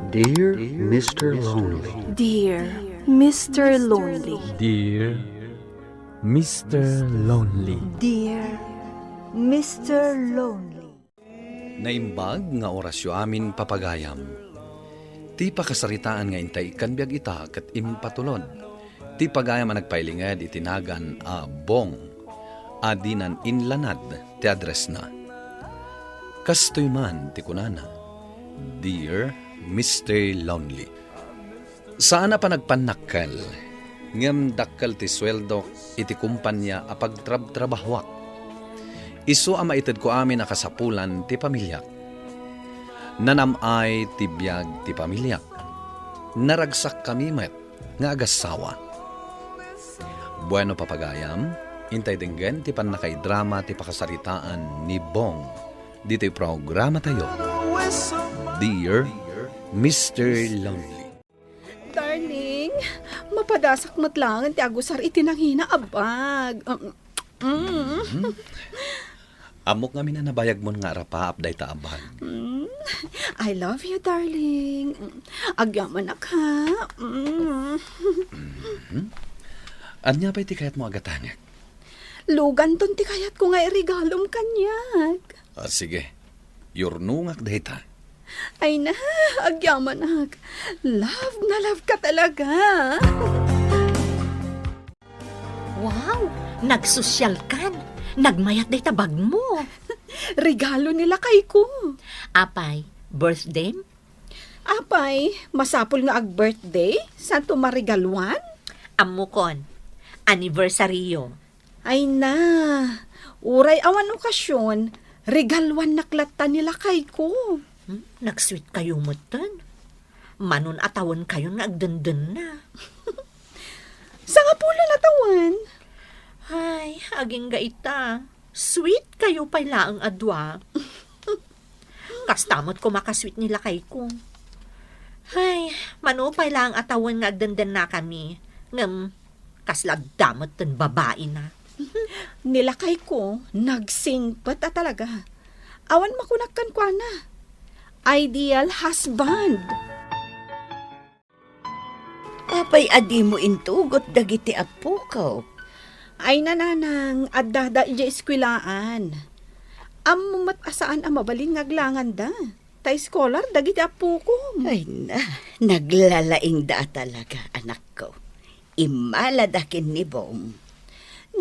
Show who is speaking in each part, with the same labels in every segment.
Speaker 1: Dear Mr. Lonely.
Speaker 2: Dear Mr. Lonely.
Speaker 3: Dear Mr. Lonely.
Speaker 2: Dear Mr. Lonely.
Speaker 4: Naimbag nga orasyo amin papagayam. Ti pakasaritaan nga intay kanbiag ita kat impatulod. Ti pagayam ang nagpailingad itinagan a bong. Adinan inlanad ti address na. Kastoy man ti kunana. Dear Mr. Lonely. Saan na pa nagpanakkel? Ngem dakkel ti sweldo iti kumpanya a pagtrabahwak. Isu ama ited ko amin nakasapulan ti pamilyak. Nanamay ti biyag ti pamilyak. Naragsak kami met nga agasawa. Bueno papagayam, intay dinggen ti panakay drama ti pakasaritaan ni Bong. Dito'y programa tayo. Dear Mr. Lonely.
Speaker 2: Darling, mapadasak matlangan ti agusar itinanghina abag.
Speaker 4: Amok nga nabayag mo nga rapa apday ta abag.
Speaker 2: I love you, darling. Agyaman ak, ha?
Speaker 4: Anya pa iti kayat mo agatanek?
Speaker 2: Lugan ton ti kayat ko nga irigalom kanyag.
Speaker 4: Sige, yurnungak dahita.
Speaker 2: Ay na, agyaman ak. Love na love ka talaga.
Speaker 5: Wow, nagsosyal kan. Nagmayat day tabag mo.
Speaker 2: Regalo nila kay ko.
Speaker 5: Apay, birthday?
Speaker 2: Apay, masapol nga ag birthday? Saan to marigaluan?
Speaker 5: Amukon, aniversaryo.
Speaker 2: Ay na, uray awan okasyon, regalwan naklata nila kay ko.
Speaker 5: Nagsweet kayo mo tan. Manon atawan kayo nga agdandan na.
Speaker 2: Sa nga pula natawan?
Speaker 5: Ay, aging gaita. Sweet kayo pala ang adwa. Kastamot ko makasweet nila kay ko. Ay, mano pala ang atawan nga agdandan na kami. Ngam, kaslag damot tan babae na.
Speaker 2: Nilakay ko, nagsingpat talaga. Awan makunakkan kwa na. Ideal husband.
Speaker 6: Apay adi mo intugot dagiti apo ko.
Speaker 2: Ay nananang, adada iya eskwilaan. Amumat asaan ang mabalin ngaglangan da. Tay scholar, dagiti apo ko.
Speaker 6: Ay na, naglalaing da talaga anak ko. Imaladakin ni Bong.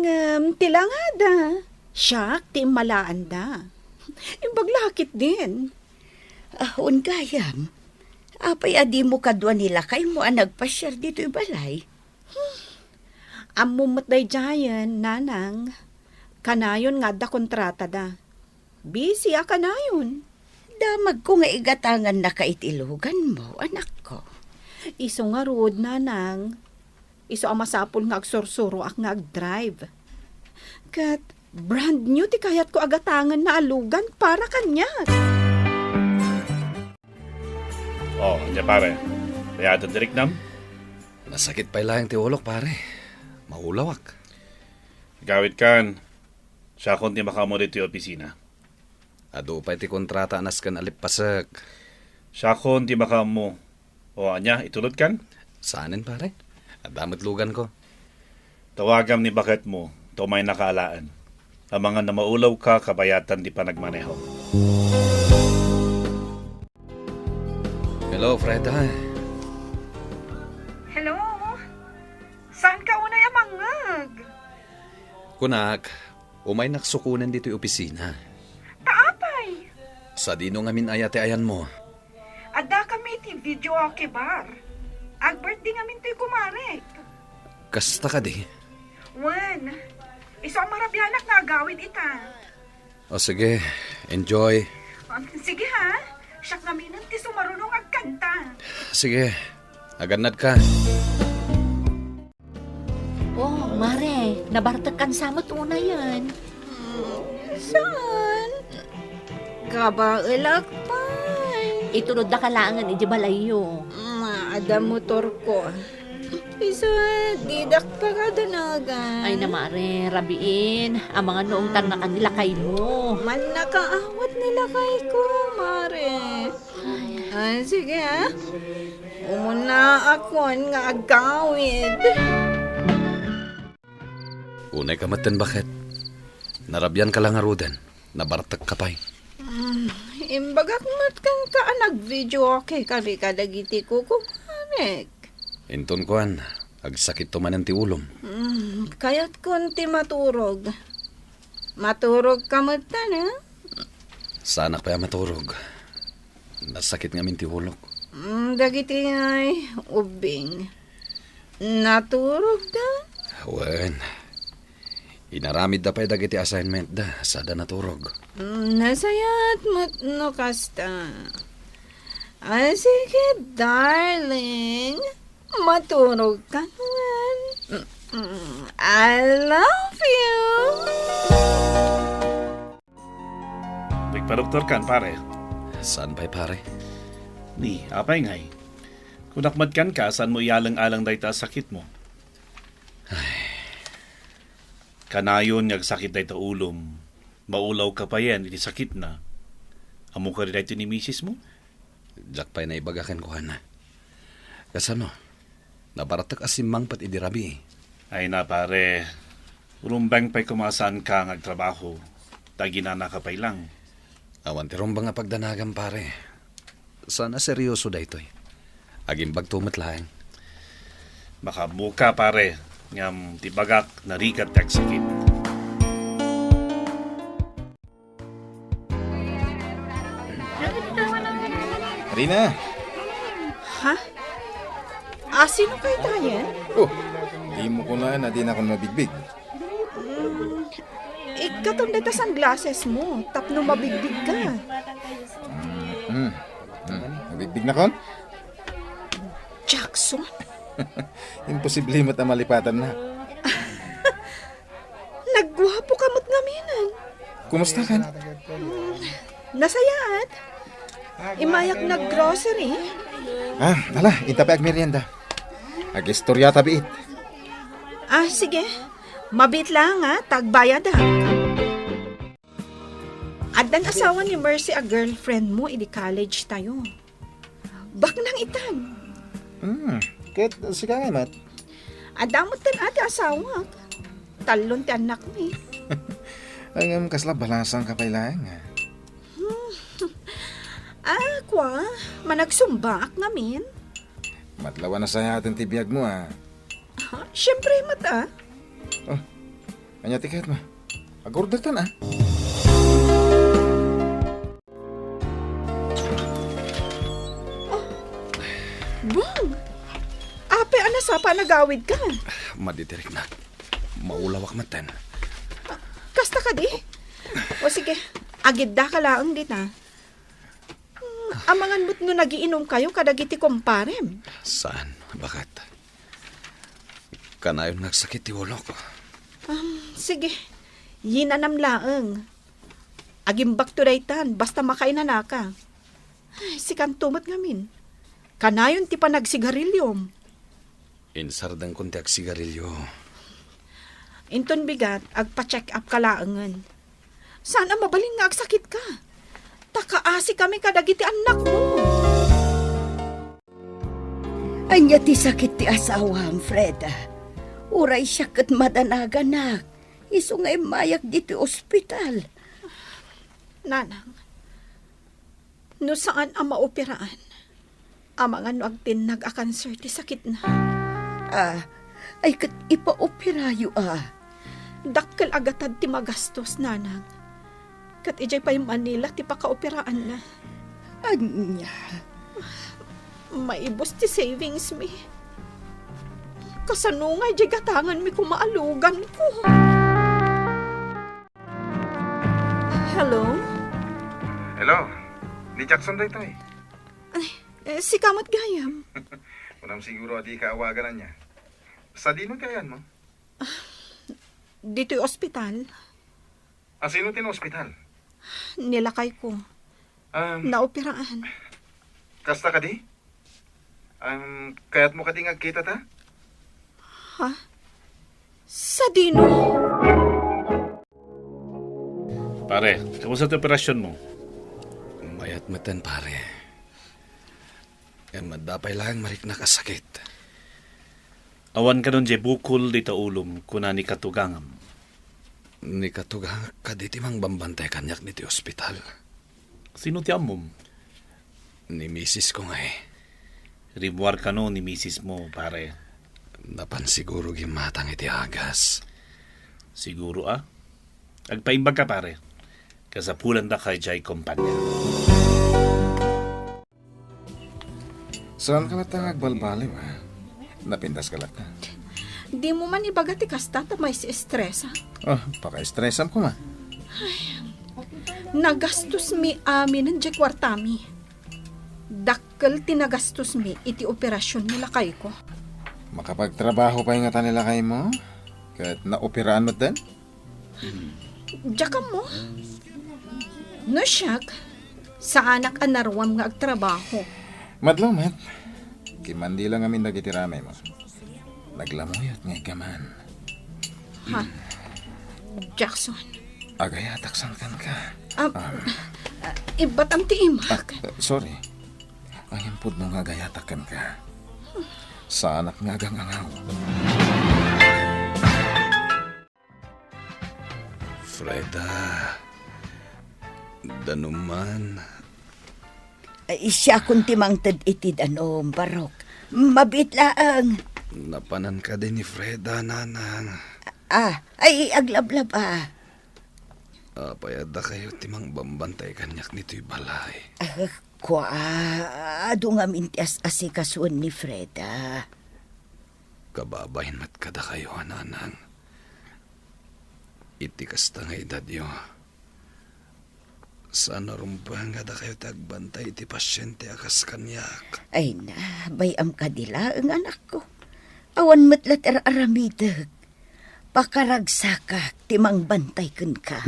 Speaker 2: Ngam, tilangada. Siya, timalaan da. Imbaglakit din.
Speaker 6: Ahon gayam, apay adi mo kadwa nila kay mo ang nagpasyar dito balay.
Speaker 2: Amumat day jayan, nanang. Kanayon nga da kontrata da. Busy a kanayon.
Speaker 6: Damag ko nga igatangan na kaitilugan mo, anak ko.
Speaker 2: Iso nga road, nanang. Iso ang masapol nga agsursuro ak nga agdrive. Kat, brand new ti kayat ko agatangan na alugan para kanya.
Speaker 7: Oh, anya pare. Kaya ito direk nam?
Speaker 4: Nasakit pa ilang ti ulok pare. Maulawak.
Speaker 7: Gawit kan. Siya kung di makamo dito yung opisina.
Speaker 4: Ado pa iti kontrata anas kan alipasak.
Speaker 7: Siya kung di makamo. O anya, itulot kan?
Speaker 4: Saanin pare? Adamot lugan ko.
Speaker 7: Tawagam ni bakit mo. To may nakaalaan. Ang mga na maulaw ka, kabayatan di pa nagmaneho.
Speaker 4: Hello, Freda.
Speaker 2: Hello? Saan ka unay amangag?
Speaker 4: Kunak, umay naksukunan dito yung opisina.
Speaker 2: Taapay?
Speaker 4: Sa dino ngamin ayate ayan mo.
Speaker 2: Ada kami ti video okay bar. Ag-birthday ngamin to'y kumarek.
Speaker 4: Kasta ka di.
Speaker 2: Wan, iso ang marabianak na agawid ita.
Speaker 4: O sige, enjoy.
Speaker 2: Sige ha, siyak namin ti sumarunong agkanta.
Speaker 4: Sige, aganad ka.
Speaker 5: Oh, mare, nabartag kan samot una yan.
Speaker 2: Saan? Kabailakpay.
Speaker 5: Itunod na kalangan, iji balayo.
Speaker 2: Ada motor ko. Isa, didak pa ka danagan.
Speaker 5: Ay na mare, rabiin. Ang mga noong tan na kanila kay mo.
Speaker 2: Man nakaawat nila kay ko, mare. Sige umuna ako nga agawid.
Speaker 4: Unay ka maten bakit? Narabyan ka lang aruden. Nabartak ka pa'y.
Speaker 2: Imbagak mat kang ka nag-video okay kami kadagiti ko kumanek.
Speaker 4: Inton kuan, agsakit to man ang tiulom.
Speaker 2: Kaya't kunti maturog. Maturog ka matan, ha?
Speaker 4: Sana pa maturog. Nasakit nga min tiulok.
Speaker 2: Dagiti ay ubing. Naturog da?
Speaker 4: Wen. Inaramid da pa'y dagiti assignment da. Sada naturog.
Speaker 2: Nasayat matno kasta. Sige, darling. Maturog ka naman. I love you.
Speaker 7: Nagpa-doktor kan, pare.
Speaker 4: Saan pa'y pare?
Speaker 7: Ni, apay ngay. Kung nakmadkan ka, saan mo ialang-alang dahi ta sakit mo? Kanayon nga sakit dahi ta ulom. Maulaw ka pa yan, hindi sakit na. Amo ka rin dahi ni misis mo?
Speaker 4: Jack pa'y naibagakan ko na. Kasano? Nabaratak asimang pat idirabi.
Speaker 7: Ay na, pare. Urumbang pa'y kumasaan ka ng trabaho. Taginana ka pa'y lang.
Speaker 4: Awan tirong ba nga pagdanagan pare? Sana seryoso da ito'y. Aging bagtumat lang.
Speaker 7: Makamuka, pare. Ngam tibagak narikat tag sakit.
Speaker 8: Rina!
Speaker 2: Ha? Sino kayo tayo?
Speaker 8: Oh, di mo ko na di na ako mabigbig.
Speaker 2: Ikatong dito sunglasses mo. Tapno mabigdig ka.
Speaker 8: Mabigbig na kon?
Speaker 2: Jackson?
Speaker 8: Imposible mo malipatan na.
Speaker 2: Nagwapo ka mo't ngaminan.
Speaker 8: Kumusta kan?
Speaker 2: Nasayat. Imayak nag-grocery.
Speaker 8: Ala, intapi ag merienda. Ag istorya tabiit.
Speaker 2: Sige. Mabit lang tagbayad Adan asawa ni Mercy a girlfriend mo, idi college tayo. Bak nang itan.
Speaker 8: Ket, sika nga mat.
Speaker 2: Adamot tan ati asawa. Talon ti anak ni.
Speaker 8: Ang kasla balasang kapailang.
Speaker 2: Kwa, managsumbak ngamin.
Speaker 8: Matlawa na sa atin tibiyag mo
Speaker 2: Siyempre, mata.
Speaker 8: Kanya tiket mo. Ag-order tan
Speaker 2: Bang! Ape, sa pa nagawid ka.
Speaker 4: Maditirik na. Maulawak maten.
Speaker 2: Kasta ka di. O sige, agid da ka laang di na. Amangan mo't no nagiinom kayo kadagiti komparem.
Speaker 4: Saan? Bakit? Kanayon nagsakit ti ulo ko.
Speaker 2: Sige, yinanam laang. Agimbak to daytan, basta makainan na ka. Ay, sikan tumot ngamin. Kanayon ti pa nagsigarilyom.
Speaker 4: Insardang konti ag sigarilyo.
Speaker 2: Inton bigat, agpa-check up ka laangan. Sana mabaling nga agsakit ka. Takaasi kami kadagiti anak mo.
Speaker 6: Anya ti sakit ti asawam, Freda. Uray siya kat madanaganak. Iso nga mayak dito ospital.
Speaker 2: Nanang, no saan ang maopiraan? Amangan no agtinag a cancer ti sakit na.
Speaker 6: Ay kat ipaoperayo
Speaker 2: Dakkel agatad ti magastos, nanang. Kat ijay pa yung Manila ti pakaopiraan na.
Speaker 6: Anya.
Speaker 2: Maibos ti savings mi. Kasanungay di gatangan mi kumaalugan ko. Hello?
Speaker 8: Hello. Ni Jackson da ito
Speaker 2: Si Kamot Gayam.
Speaker 8: Unam siguro di kaawagan na niya. Sa dino kayan mo?
Speaker 2: Dito'y ospital.
Speaker 8: Sino tin ospital?
Speaker 2: Nilakay ko. Naopiraan.
Speaker 8: Kasta ka di? Kaya't mo ka di ngagkita ta?
Speaker 2: Sa dino?
Speaker 7: Pare, kamusta ang operasyon mo?
Speaker 4: Mayat maten pare. Madapay lang marik nakasakit.
Speaker 7: Awan ka nun, bukol dito ulom, kuna ni katugangam.
Speaker 4: Ni katugang kaditi mang bambantay kanyak niti ospital.
Speaker 7: Sino ti amom?
Speaker 4: Ni misis ko nga eh.
Speaker 7: Ribuar ka no ni misis mo, pare.
Speaker 4: Napansiguro gimatang iti agas.
Speaker 7: Siguro Agpaimbag ka, pare. Kasapulan da kay Jai Kompanya.
Speaker 8: Saan ka latang agbalbaliw, ha? Napindas ka lata.
Speaker 2: Di mo man ibagati kasta ta may si stress, ha?
Speaker 8: Oh, paka-stressam ko, ma.
Speaker 2: Nagastos mi amin ng kwartami. Dakkel tinagastos mi iti operasyon nila kay ko.
Speaker 8: Makapagtrabaho pa yung nga nila kay mo? Kahit naopiraan mo din?
Speaker 2: Diyaka mo. No siyak, sa anak anarwam nga agtrabaho.
Speaker 8: Madlaw, mat. Kimandi lang amin nagitiramay mo. Naglamoyot nga gaman.
Speaker 2: Ha? Jackson,
Speaker 8: Agayatak sangkan ka.
Speaker 2: iba't ang tiimak.
Speaker 8: Sorry. Ang impod mo nga agayatakan ka. Sa anak nga agang-angaw.
Speaker 4: Freda, danuman.
Speaker 6: Ay, siya kung timangtad itid barok. Mabit laang.
Speaker 4: Napanan ka din ni Freda, nanang.
Speaker 6: Ay, aglablab
Speaker 4: Payada kayo timang bambantay kanyak nito'y balay.
Speaker 6: Ado nga mintias asikasuan ni Freda.
Speaker 4: Kababahin mat kada kayo, nanang. Iti kasta nga edad yo. Sana rumpang kada kayo tagbantay iti pasyente akas kanyak.
Speaker 6: Ay na, bayam ka dila ang anak ko. Awan matlat aramidag. Pakaragsaka, timang bantay kun ka.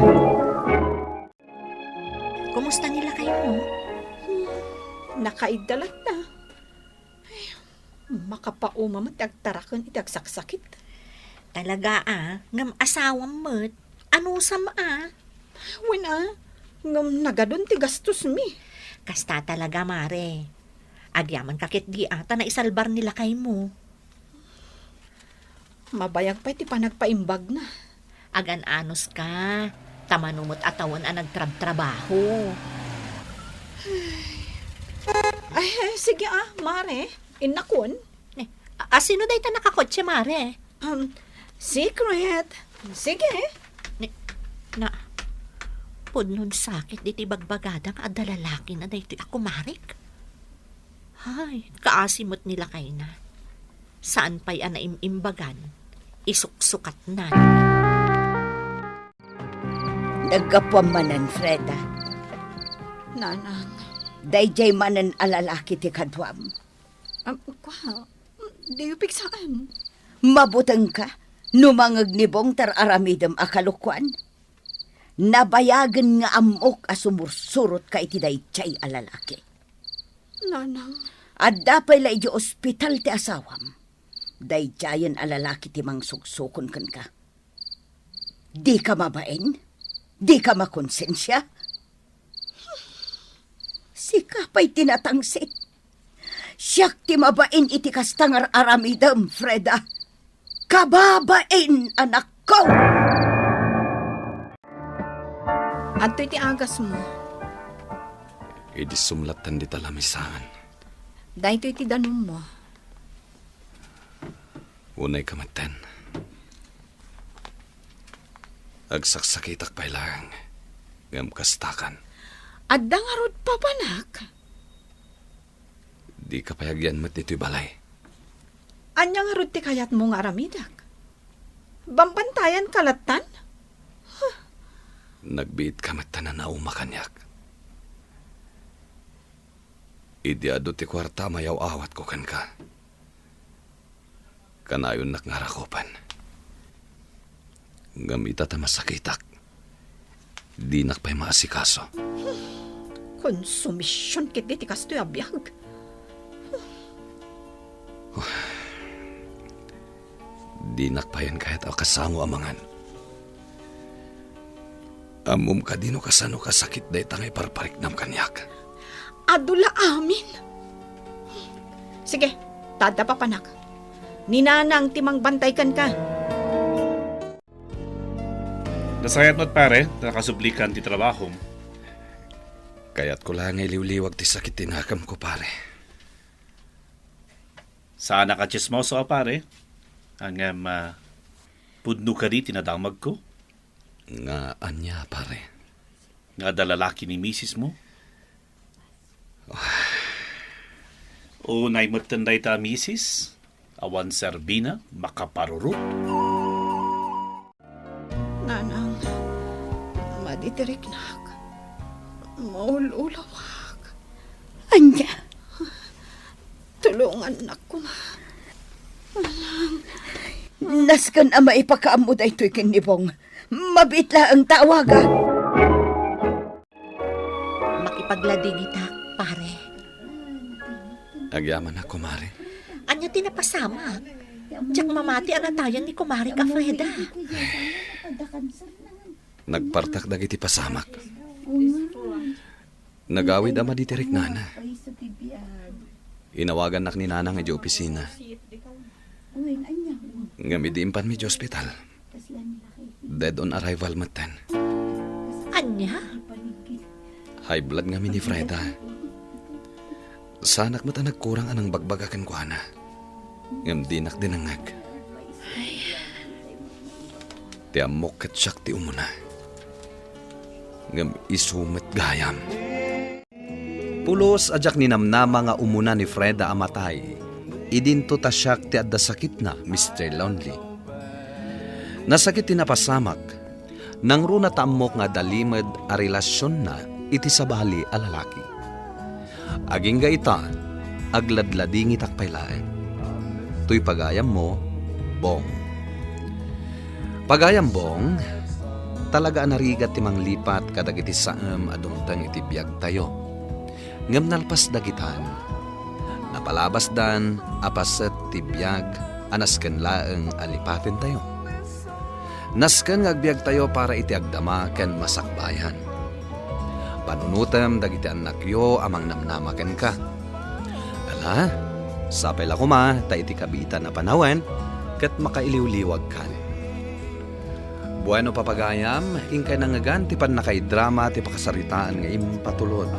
Speaker 5: Kumusta nila kayo mo?
Speaker 2: Nakaidalat na. Ay, makapauma matagtarakan itagsaksakit.
Speaker 5: Talaga ngam asawam mo't. Ano sama
Speaker 2: Wala, ngam nagadon ti gastos mi.
Speaker 5: Kasta talaga, mare. Agyaman kakit di ata na isalbar nila kay mo.
Speaker 2: Mabayag pa iti panagpaimbag na.
Speaker 5: Agan-anos ka. Tamanumot atawan nagtrab-trabaho.
Speaker 2: Ay, sige mare. Inakon.
Speaker 5: Sino day ta nakakotse, mare?
Speaker 2: Secret. Sige.
Speaker 5: Na, punlon sakit diti bagbagadang adalalaki na dayto ako, marik. Hay, kaasimot nila kay na. Saan pa'y anaimimbagan? Isuksukat na.
Speaker 6: Nagkapamanan, Freda.
Speaker 2: Nanang.
Speaker 6: Dayjay manan alalaki ti kadwam.
Speaker 2: Di piksaan.
Speaker 6: Mabutang ka, numangag nibong tar aramidam akalukwan. Nabayagan nga amok asumursurot ka iti dayjay alalaki.
Speaker 2: Nanang.
Speaker 6: At dapay la iti ospital ti asawam. Dayjayan alalaki ti mang suksukon kan ka. Di ka mabain? Di ka makonsensya? Si kapay tinatangsit. Siyak ti mabain iti kastangar aramidam, Freda. Kababain, anak ko!
Speaker 2: Adto iti agas mo.
Speaker 4: Idi sumlatan di talamisan.
Speaker 2: Dahito iti danum mo.
Speaker 4: Unay kamatan. Agsaksakitak pa'y lang. Ngam kastakan.
Speaker 2: Adda nga rod papanak.
Speaker 4: Di ka payagyan mat dito'y balay.
Speaker 2: Anya nga rod ti kayat mo nga aramidak. Bambantayan kalatan?
Speaker 4: Nagbiit ka mat tanan na umakanyak. Idiado ti kwarta mayaw awat ko kan ka. Kanayon nakngarakopan. Gamita ta masakitak. Di nakpay maasikaso.
Speaker 2: Konsumisyon kit di kastoy abiyag.
Speaker 4: Di nakpayan kahit ang kasango amangan. Amum ka dino kasano kasakit day tangay parparik nam kanyak.
Speaker 2: Adula amin. Sige, tada pa panak. Ninanang timang bantay kan ka.
Speaker 7: Nasayat mo't pare, nakasublikan ti trabaho.
Speaker 4: Kaya't ko lang iliw-liwag ti sakit tinakam ko, pare.
Speaker 7: Sana ka chismoso pare. Ang pudno ka di tinadamag ko.
Speaker 4: Nga anya, pare.
Speaker 7: Nga dalalaki ni misis mo. O naimatanday ta misis. Awan serbina, makaparurot.
Speaker 2: Nanang, maditirik na. Maululawag.
Speaker 6: Anya,
Speaker 2: Tulungan ako.
Speaker 6: naskan ang maipakaamod ay to'y kinibong. Mabitla ang tawaga.
Speaker 5: Makipaglading ita, pare.
Speaker 4: Agyaman na, kumare.
Speaker 5: Anya tinapasama. Diyak mamati anatayan ni Kumari ka Freda.
Speaker 4: Nagpartak dagiti pasamak. Nagawid ama di tirik nana. Inawagan nak ni nanang iti opisina. Ngamidiimpan mi di ospital. Dead on arrival maten.
Speaker 5: Anya?
Speaker 4: High blood nga mi ni Freda. Sanak mata nagkurang anang bagbagakan ko ana. Ngam dinak dinangag. Ti amok kat siyak ti umuna. Ngam isumet gayam. Pulos ajak ni namnama nga umuna ni Freda amatay. Idinto ta siyak ti adda sakit na, Mr. Lonely. Nasakit tinapasamak. Nang runa tammok nga dalimad a relasyon na iti sabali a lalaki. Aging ga ita, agladlading itakpaylaeng. Tuy pagayam mo, Bong. Pagayam, Bong, talaga narigat timang lipat kadag iti saam adungtang iti biyag tayo. Ngam nalpas dagitan, napalabas dan apaset ti biyag anasken laeng alipatin tayo. Nasken ngagbiag tayo para iti agdama ken masakbayan. Panunutem dagiti anakyo amang namnamaken ka. Ala, sapel ako ma, ta iti kabitan na panawen, kat makailiw-liwag kan. Bueno papagayam, ingkay nangagan, ti pan nakaidrama, ti pakasaritaan nga impatulod.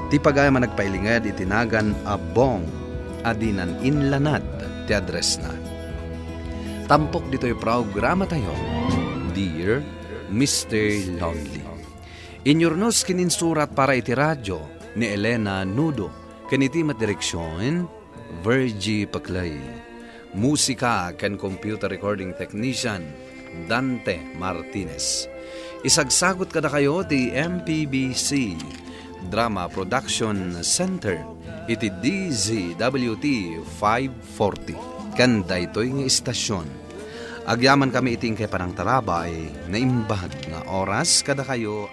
Speaker 4: Ti pagayam nagpailingad, itinagan abong, adinan inlanad, ti address na. Tampok dito'y programa tayo, Dear Mr. Lonely. Inyornos kininsurat para iti radyo ni Elena Nudo, kanitimat direksyon, Virgie Paclay. Musika kan computer recording technician, Dante Martinez. Isagsagot kada kayo ti MPBC Drama Production Center iti DZWT 540. Kanda ito'y nga istasyon. Agyaman kami iting kay panang tarabay na imbag nga oras kada kayo